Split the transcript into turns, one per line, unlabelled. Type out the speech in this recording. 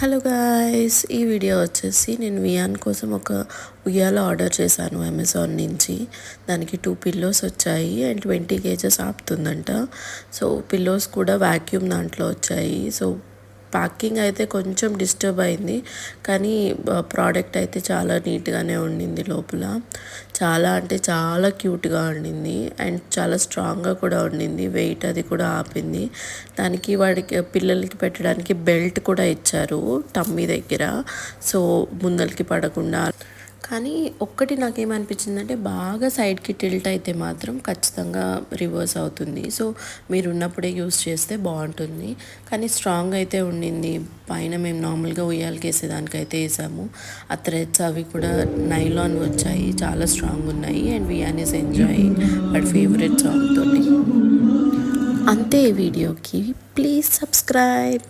Hello guys, ఈ video వచ్చేసి నేను వియాన్ కోసం ఒక ఉయ్యాల ఆర్డర్ చేశాను అమెజాన్ నుంచి. దానికి 2 పిల్లోస్ వచ్చాయి అండ్ 20 కేజెస్ ఆపుతుందంట. సో పిల్లోస్ కూడా వ్యాక్యూమ్ దాంట్లో వచ్చాయి. సో ప్యాకింగ్ అయితే కొంచెం డిస్టర్బ్ అయింది, కానీ ప్రోడక్ట్ అయితే చాలా నీట్గానే ఉండింది. లోపల చాలా అంటే చాలా క్యూట్గా ఉండింది అండ్ చాలా స్ట్రాంగ్గా కూడా ఉండింది. వెయిట్ అది కూడా ఆపింది. దానికి వాడికి పిల్లలకి పెట్టడానికి బెల్ట్ కూడా ఇచ్చారు టమ్మీ దగ్గర, సో ముందలకి పడకుండా. కానీ ఒక్కటి నాకేమనిపించిందంటే బాగా సైడ్కి టిల్ట్ అయితే మాత్రం ఖచ్చితంగా రివర్స్ అవుతుంది. సో మీరు ఉన్నప్పుడే యూస్ చేస్తే బాగుంటుంది. కానీ స్ట్రాంగ్ అయితే ఉండింది. పైన మేము నార్మల్గా ఉయ్యాలకి వేసేదానికైతే వేసాము. ఆ థ్రెడ్స్ అవి కూడా నైలాన్ వచ్చాయి, చాలా స్ట్రాంగ్ ఉన్నాయి. అండ్ వియాన్ ఈస్ ఎంజాయింగ్ వాడి ఫేవరెట్ సాంగ్ తోటి. అంతే ఈ వీడియోకి. Please subscribe.